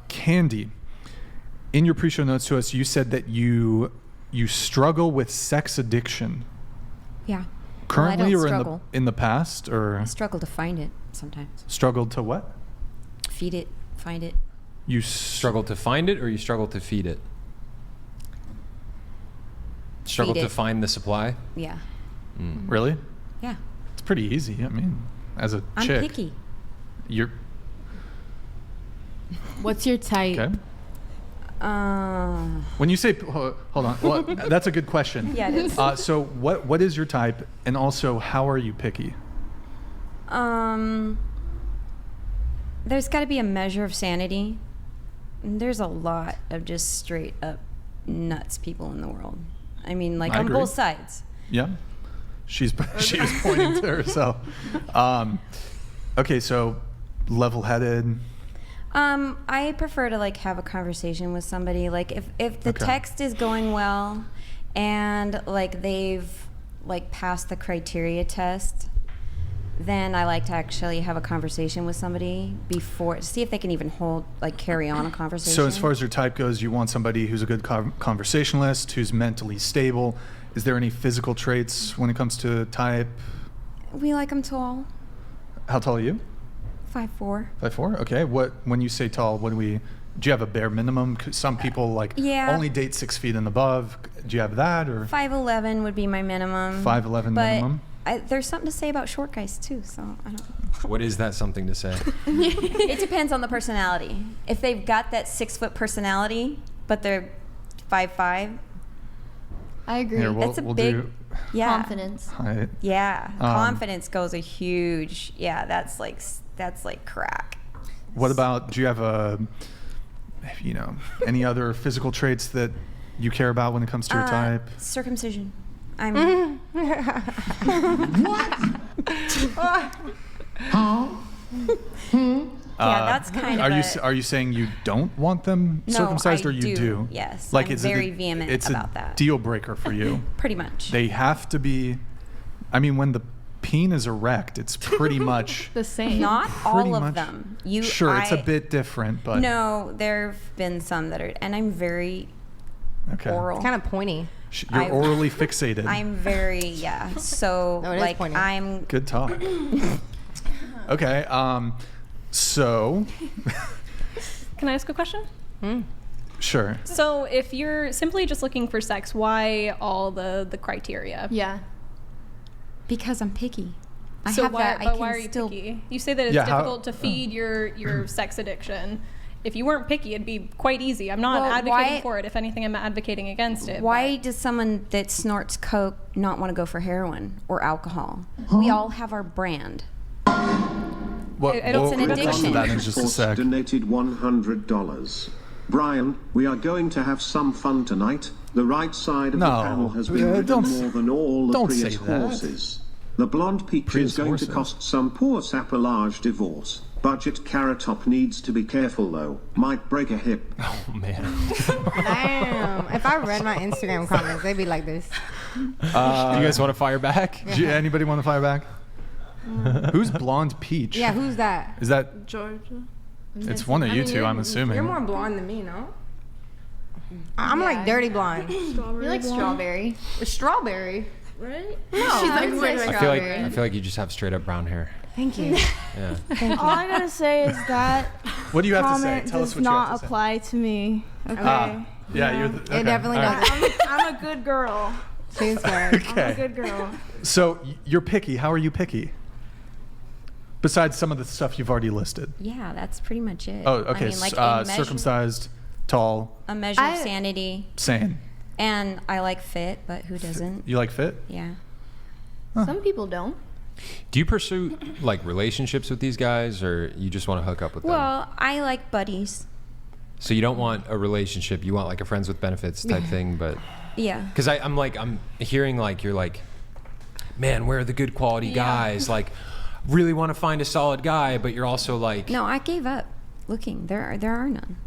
Candy, in your pre-show notes to us, you said that you struggle with sex addiction. Yeah. Currently, well, or in the past, or I struggle to find it sometimes. Struggled to what? Feed it, find it. You struggle to find it, or you struggle to feed it? Struggle to find the supply? Yeah. Really? Yeah. It's pretty easy. I mean, as a I'm chick. picky. You're. What's your type? Okay. When you say, hold on, well, that's a good question. Yeah, it is. So what is your type, and also how are you picky? There's got to be a measure of sanity. There's a lot of just straight up nuts people in the world. I mean, like, on both sides. Yeah. She was pointing to herself. Okay, so level-headed. I prefer to like have a conversation with somebody. Like if the text is going well and like they've like passed the criteria test, then I like to actually have a conversation with somebody before to see if they can even carry on a conversation. So as far as your type goes, you want somebody who's a good conversationalist, who's mentally stable. Is there any physical traits when it comes to type? We like them tall. How tall are you? 5'4". 5'4". Okay. When you say tall, do you have a bare minimum? 'Cause some people only date 6 feet and above. Do you have that, or? 5'11" would be my minimum. 5'11" minimum. There's something to say about short guys too. So I don't. What is that something to say? It depends on the personality. If they've got that 6-foot personality, but they're 5'5". I agree. Here, That's a big confidence. Height. Yeah, confidence goes a huge. Yeah, that's like crack. What about? Do you have any other physical traits that you care about when it comes to your type? Circumcision. I'm. What? Huh? Yeah, that's kind of. Are you saying you don't want them circumcised, or you do? Yes, like I'm very vehement about that. It's a deal breaker for you. Pretty much. They have to be. I mean, when the peen is erect, it's pretty much the same. Not all of them. Sure, it's a bit different, but no, there've been some that are, and I'm very oral. It's kind of pointy. You're orally fixated. I'm very So like I'm good talk. Okay. So. Can I ask a question? Sure. So if you're simply just looking for sex, why all the criteria? Yeah. Because I'm picky. Why are you picky? You say that it's difficult to feed your sex addiction. If you weren't picky, it'd be quite easy. I'm not advocating for it. If anything, I'm advocating against it. Why does someone that snorts coke not want to go for heroin or alcohol? We all have our brand. It's an addiction. That in just a sec. Donated $100. Brian, we are going to have some fun tonight. The right side of the panel has been ridden more than all the Prius horses. The blonde peach is going to cost some poor sapelage divorce. Budget Carrot Top needs to be careful though. Might break a hip. Oh man. Damn. If I read my Instagram comments, they'd be like this. You guys want to fire back? Anybody want to fire back? Who's Blonde Peach? Yeah, who's that? Is that Georgia? It's one of you two, I'm assuming. You're more blonde than me, no? I'm like dirty blonde. You're like strawberry. Strawberry. Right? No. She's like I feel like you just have straight up brown hair. Thank you. Yeah. All I gotta say is that what do you have to say? Tell us what you have to say. does not apply to me. Okay. You're it definitely does. I'm a good girl. She's fair. Okay. I'm a good girl. So you're picky. How are you picky? Besides some of the stuff you've already listed. Yeah, that's pretty much it. Oh, okay. I mean, circumcised, tall. A measure of sanity. Sane. And I like fit, but who doesn't? You like fit? Yeah. Huh. Some people don't. Do you pursue like relationships with these guys, or you just want to hook up with them? Well, I like buddies. So you don't want a relationship. You want like a friends with benefits type thing, but yeah. Because I'm hearing like you're like, man, where are the good quality guys? Like, really want to find a solid guy, but you're also like. No, I gave up looking. There are none.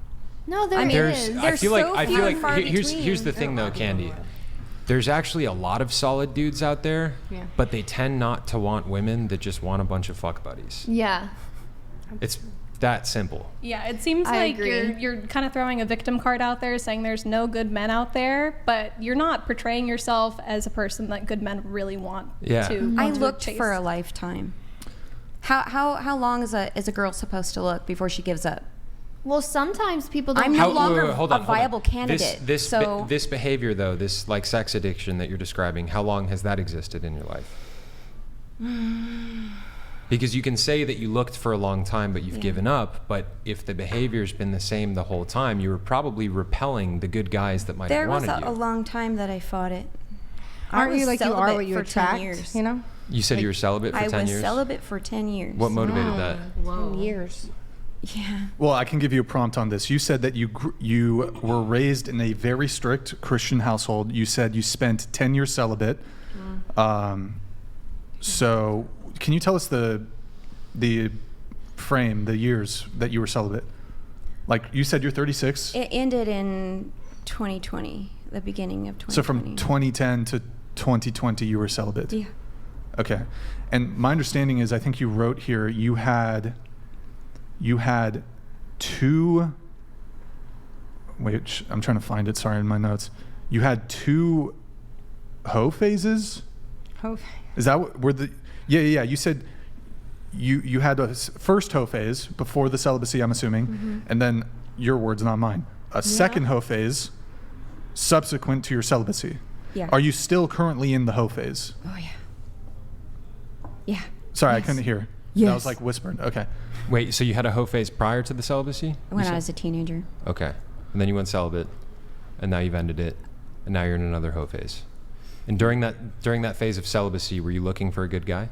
No, there is. I feel like here's the thing though, Candy. There's actually a lot of solid dudes out there, but they tend not to want women that just want a bunch of fuck buddies. Yeah. It's that simple. Yeah, it seems I like agree. you're kind of throwing a victim card out there, saying there's no good men out there, but you're not portraying yourself as a person that good men really want to. I looked for a lifetime. How long is a girl supposed to look before she gives up? Well, sometimes people don't. I'm no longer a viable candidate. This behavior, though, this like sex addiction that you're describing, how long has that existed in your life? Because you can say that you looked for a long time, but you've given up. But if the behavior's been the same the whole time, you were probably repelling the good guys that might have wanted you. There was a long time that I fought it. Aren't you like you are what you attract? You know. You said you were celibate for 10 years? I was celibate for 10 years. What motivated that? 10 years. Yeah. Well, I can give you a prompt on this. You said that you were raised in a very strict Christian household. You said you spent 10 years celibate. So can you tell us the years that you were celibate? Like you said you're 36. It ended in 2020, the beginning of 2020. So from 2010 to 2020 you were celibate? Yeah. Okay. And my understanding is, I think you wrote here, you had two, wait, I'm trying to find it, sorry, in my notes. You had two hoe phases? Hoe phase. Is that what, yeah, you said you had a first hoe phase before the celibacy, I'm assuming, and then, your words, not mine, a second hoe phase subsequent to your celibacy. Yeah. Are you still currently in the hoe phase? Oh, yeah. Yeah. Sorry, I couldn't hear. Yes. That was like whispered. Okay. Wait, so you had a hoe phase prior to the celibacy? When I was a teenager. Okay. And then you went celibate, and now you've ended it, and now you're in another hoe phase. And during that phase of celibacy, were you looking for a good guy?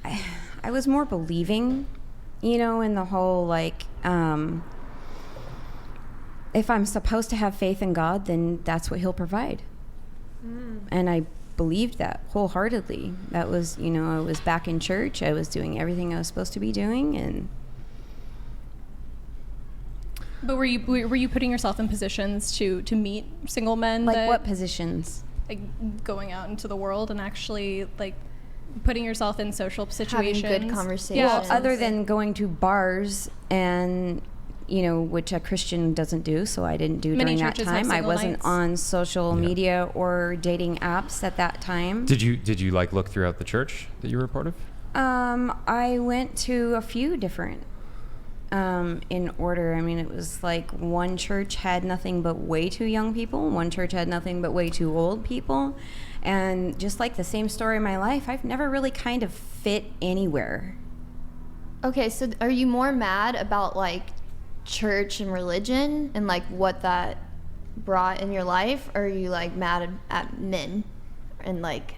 I was more believing, in the whole, like, if I'm supposed to have faith in God, then that's what He'll provide. And I believed that wholeheartedly. That was, I was back in church. I was doing everything I was supposed to be doing, and. But were you putting yourself in positions to meet single men? Like what positions? Like going out into the world and actually like putting yourself in social situations. Having good conversations. Well, other than going to bars and, which a Christian doesn't do, so I didn't do Many during that churches have time. I single wasn't nights. on social media or dating apps at that time. Did you like look throughout the church that you were a part of? I went to a few different in order. I mean, it was like one church had nothing but way too young people. One church had nothing but way too old people. And just like the same story in my life, I've never really kind of fit anywhere. Okay, so are you more mad about like church and religion and like what that brought in your life, or are you like mad at men and like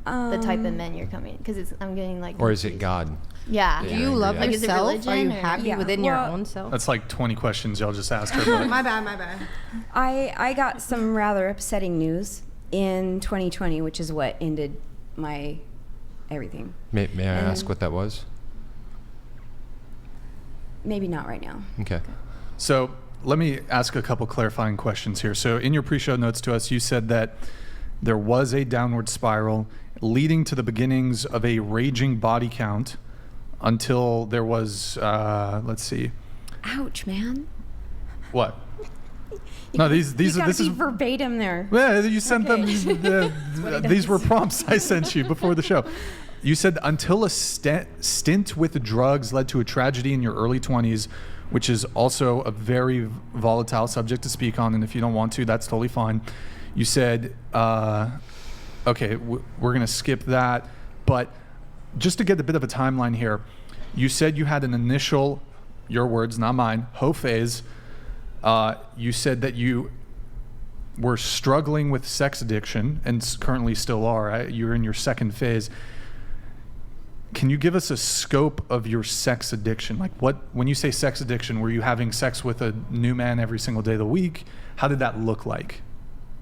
the type of men you're coming? Because I'm getting like. Or is it God? Yeah. Do you love like, yourself? is it Are you religion, happy within your own self? That's like 20 questions y'all just asked her. But My bad. I got some rather upsetting news in 2020, which is what ended my everything. May I ask what that was? Maybe not right now. Okay. So let me ask a couple clarifying questions here. So in your pre-show notes to us, you said that there was a downward spiral leading to the beginnings of a raging body count until there was, let's see. Ouch, man. What? No, this is verbatim there. Yeah, you sent them. These were prompts I sent you before the show. You said until a stint with drugs led to a tragedy in your early 20s, which is also a very volatile subject to speak on. And if you don't want to, that's totally fine. You said, okay, we're going to skip that. But just to get a bit of a timeline here, you said you had an initial, your words, not mine, hoe phase. You said that you were struggling with sex addiction and currently still are. You're in your second phase. Can you give us a scope of your sex addiction? Like when you say sex addiction, were you having sex with a new man every single day of the week? How did that look like?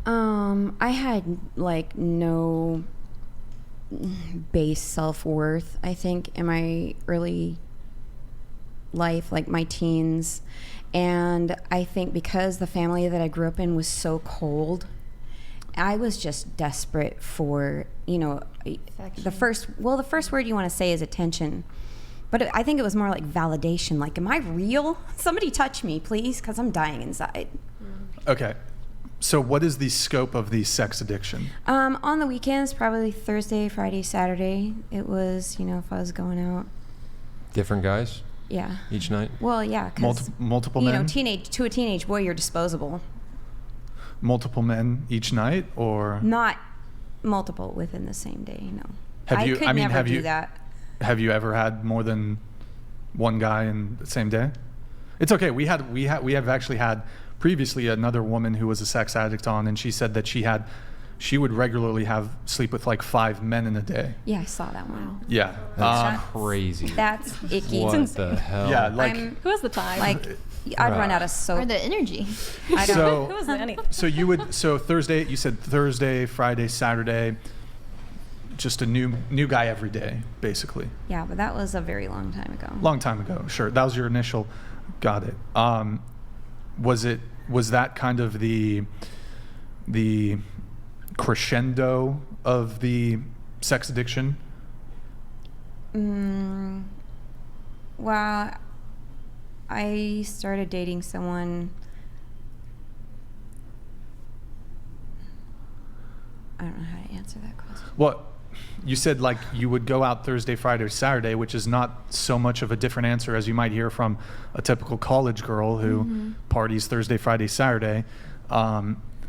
I had like no base self-worth, I think, in my early life, like my teens. And I think because the family that I grew up in was so cold I was just desperate for, the first word you want to say is attention. But I think it was more like validation. Like, am I real? Somebody touch me, please, because I'm dying inside. Okay. So what is the scope of the sex addiction? On the weekends, probably Thursday, Friday, Saturday. It was, if I was going out. Different guys? Yeah. Each night? Well, yeah. Multiple men? To a teenage boy, you're disposable. Multiple men each night, or? Not multiple within the same day, no. I could never do that. Have you ever had more than one guy in the same day? It's okay. We have actually had previously another woman who was a sex addict on, and she said that she would regularly sleep with like 5 men in a day. Yeah, I saw that one. Yeah. That's crazy. That's icky. What the hell? Yeah, who has the time? I'd run out of soap. Or the energy. I don't know. Who has the anything? So Thursday, you said Thursday, Friday, Saturday, just a new guy every day, basically. Yeah, but that was a very long time ago. Long time ago, sure. That was your initial. Got it. Was that kind of the crescendo of the sex addiction? Well, I started dating someone. I don't know how to answer that question. Well, you said like you would go out Thursday, Friday, or Saturday, which is not so much of a different answer as you might hear from a typical college girl who parties Thursday, Friday, Saturday.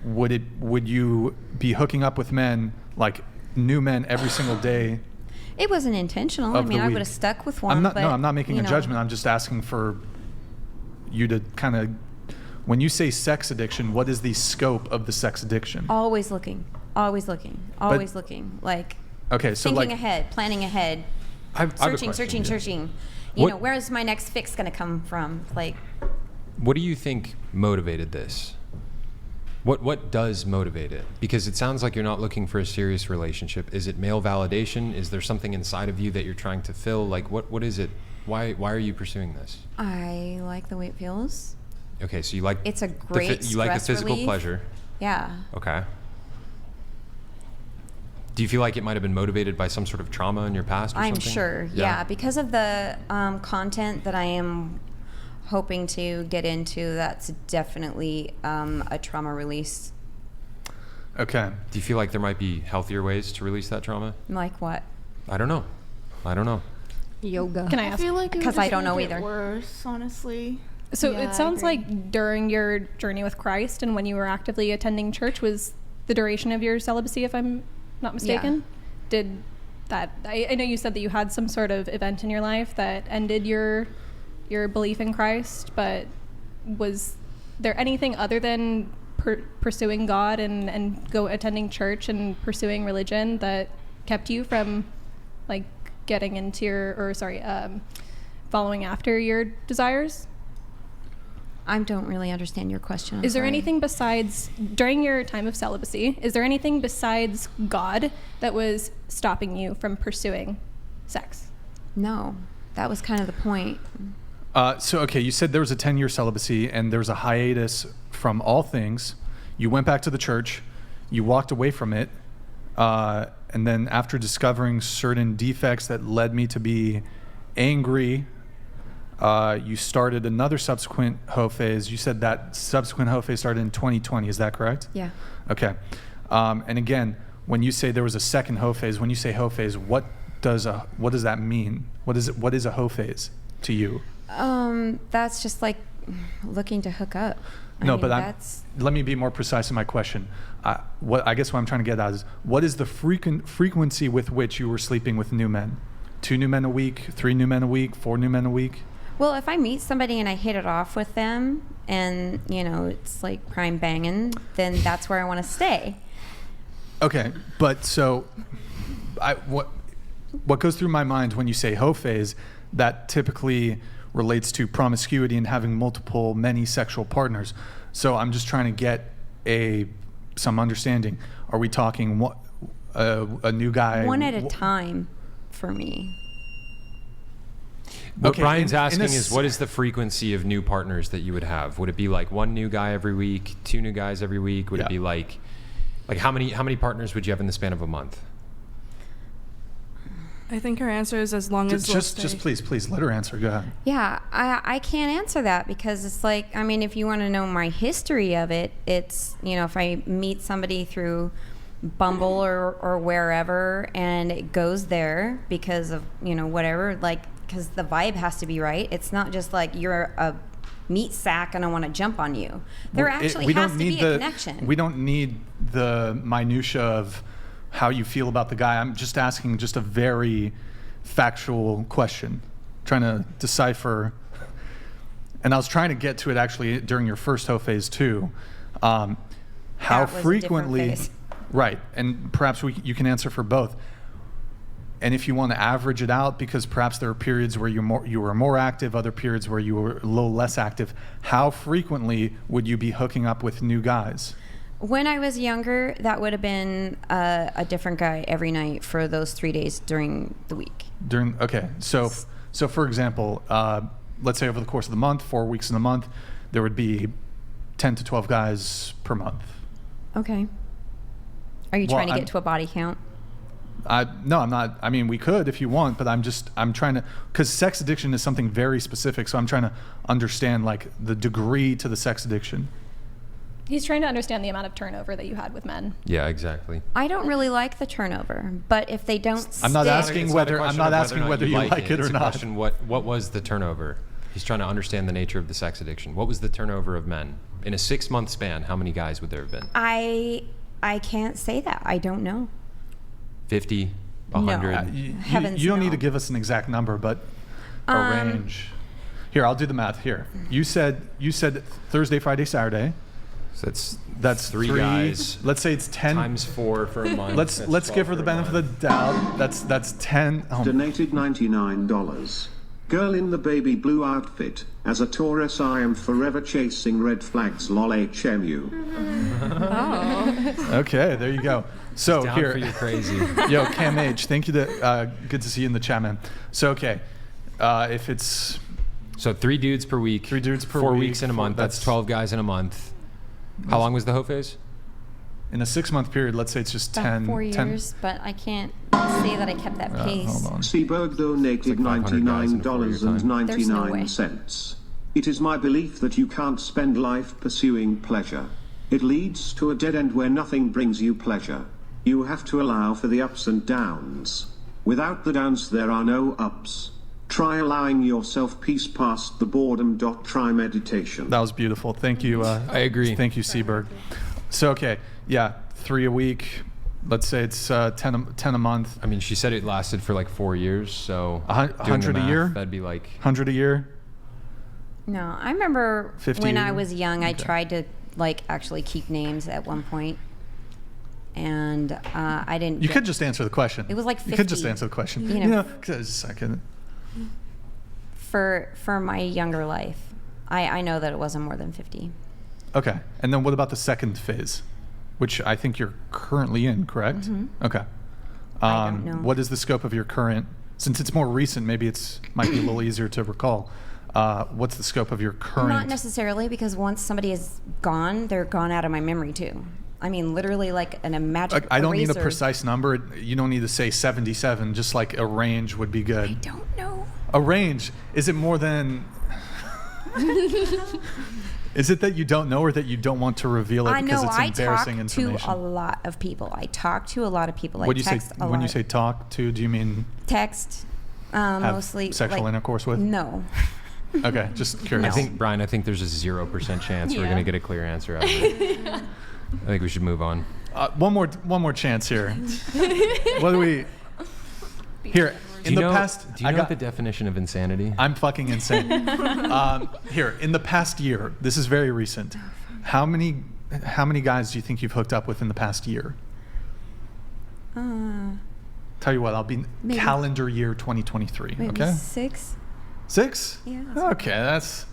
Would you be hooking up with men, like new men, every single day? It wasn't intentional. I mean, I would have stuck with one. I'm not making a judgment. I'm just asking for you to kind of, when you say sex addiction, what is the scope of the sex addiction? Always looking. Like, okay, so thinking ahead, planning ahead, searching. Where's my next fix going to come from? Like, what do you think motivated this? What does motivate it? Because it sounds like you're not looking for a serious relationship. Is it male validation? Is there something inside of you that you're trying to fill? Like, what is it? Why are you pursuing this? I like the way it feels. Okay, so you like it's a great you like the physical relief. pleasure. Yeah. Okay. Do you feel like it might have been motivated by some sort of trauma in your past or something? I'm sure, yeah. Because of the content that I am hoping to get into, that's definitely a trauma release. Okay. Do you feel like there might be healthier ways to release that trauma? Like what? I don't know. Yoga. Can I ask? I feel like because I don't know either. Worse, honestly. So Yeah, it sounds like during your journey with Christ and when you were actively attending church was the duration of your celibacy, if I'm not mistaken. Yeah. Did that? I know you said that you had some sort of event in your life that ended your belief in Christ, but was there anything other than pursuing God and attending church and pursuing religion that kept you from like getting into following after your desires? I don't really understand your question. Is there anything besides, during your time of celibacy, is there anything besides God that was stopping you from pursuing sex? No, that was kind of the point. Okay, you said there was a 10-year celibacy and there was a hiatus from all things. You went back to the church, you walked away from it, and then after discovering certain defects that led me to be angry, you started another subsequent hoe phase. You said that subsequent hoe phase started in 2020. Is that correct? Yeah. Okay. And again, when you say there was a second hoe phase, when you say hoe phase, what does that mean? What is a hoe phase to you? That's just like looking to hook up. Let me be more precise in my question. I guess what I'm trying to get at is, what is the frequency with which you were sleeping with new men? 2 new men a week, 3 new men a week, 4 new men a week? Well, if I meet somebody and I hit it off with them and, it's like prime banging, then that's where I want to stay. Okay, but so what goes through my mind when you say hoe phase, that typically relates to promiscuity and having many sexual partners. So I'm just trying to get some understanding. Are we talking a new guy? One at a time for me. What Brian's asking is, what is the frequency of new partners that you would have? Would it be like 1 new guy every week, 2 new guys every week? Would it be like Like how many partners would you have in the span of a month? I think her answer is as long as they'll Just please let her answer. Go ahead. Yeah, I can't answer that because it's like, I mean, if you want to know my history of it, it's, if I meet somebody through Bumble or wherever and it goes there because of, whatever, like, because the vibe has to be right. It's not just like you're a meat sack and I want to jump on you. There actually has to be a connection. We don't need the minutia of how you feel about the guy. I'm just asking just a very factual question, trying to decipher. And I was trying to get to it actually during your first hoe phase too. How frequently, right? And perhaps you can answer for both. And if you want to average it out, because perhaps there are periods where you were more active, other periods where you were a little less active. How frequently would you be hooking up with new guys? When I was younger, that would have been a different guy every night for those 3 days during the week. So for example, let's say over the course of the month, 4 weeks in a month, there would be 10 to 12 guys per month. Okay. Are you trying to get to a body count? No, I'm not. I mean, we could if you want, but I'm trying to, because sex addiction is something very specific. So I'm trying to understand like the degree to the sex addiction. He's trying to understand the amount of turnover that you had with men. Yeah, exactly. I don't really like the turnover, but if they don't I'm not asking whether you like it or it's not. A question, what was the turnover? He's trying to understand the nature of the sex addiction. What was the turnover of men? In a 6-month span, how many guys would there have been? I can't say that. I don't know. 50, 100? You don't need to give us an exact number, but a range. Here, I'll do the math here. You said Thursday, Friday, Saturday. So that's three guys. Let's say it's 10 times 4 for a month. Let's give her the benefit of the doubt. That's 10. Donated $99. Girl in the baby blue outfit. As a Taurus, I am forever chasing red flags. Lol HMU. Oh. Okay, there you go. So down here, for you crazy. Yo, Cam H, thank you. Good to see you in the chat, man. So okay, if it's 3 dudes per week, 4 weeks in a month. That's 12 guys in a month. How long was the hoe phase? In a 6-month period, let's say it's just About 10. 4 years, but I can't say that I kept that pace. Hold on. Seaberg donated like $99.99. It is my belief that you can't spend life pursuing pleasure. It leads to a dead end where nothing brings you pleasure. You have to allow for the ups and downs. Without the downs, there are no ups. Try allowing yourself peace past the boredom. Try meditation. That was beautiful. Thank you. I agree. Thank you, Seaberg. So okay, yeah, 3 a week. Let's say it's 10 a month. I mean, she said it lasted for like 4 years, so 100 a year. That'd be like 100 a year. No, I remember 50 when a I year? was young, I tried to like actually keep names at one point, and I didn't. You could just answer the question. It was like 50. You could just answer the question. You know. Because I can. For my younger life, I know that it wasn't more than 50. Okay, and then what about the second phase, which I think you're currently in, correct? Mm-hmm. Okay. I don't know. What is the scope of your current? Since it's more recent, maybe might be a little easier to recall. What's the scope of your current? Not necessarily, because once somebody is gone, they're gone out of my memory too. I mean, literally like a magic I don't need a eraser. precise number. You don't need to say 77. Just like a range would be good. I don't know. A range. Is it more than? Is it that you don't know, or that you don't want to reveal it I because know. it's I embarrassing talk to information? a lot of people. I talk to a lot of people. What do you say text a lot. when you say talk to? Do you mean text? have Mostly sexual like, intercourse with? No. Okay, just curious. Brian, I think there's a 0% chance we're Yeah. gonna get a clear answer out of it. I think we should move on. One more chance here. What do we? Here in the past, do you know the definition of insanity? I'm fucking insane. Here in the past year, this is very recent. How many guys do you think you've hooked up with in the past year? Tell you what, I'll be maybe, calendar year 2023. Maybe okay. 6. 6? Yeah. Okay, that's.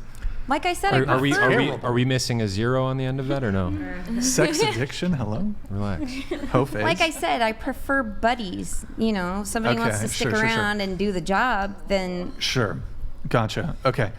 Like I said, Are we missing a 0 on the end of that or no? Sex addiction. Hello. Relax. Hoe phase. Like I said, I prefer buddies. You know, if somebody Okay, wants to stick sure. around and do the job, then Sure. Gotcha. Okay.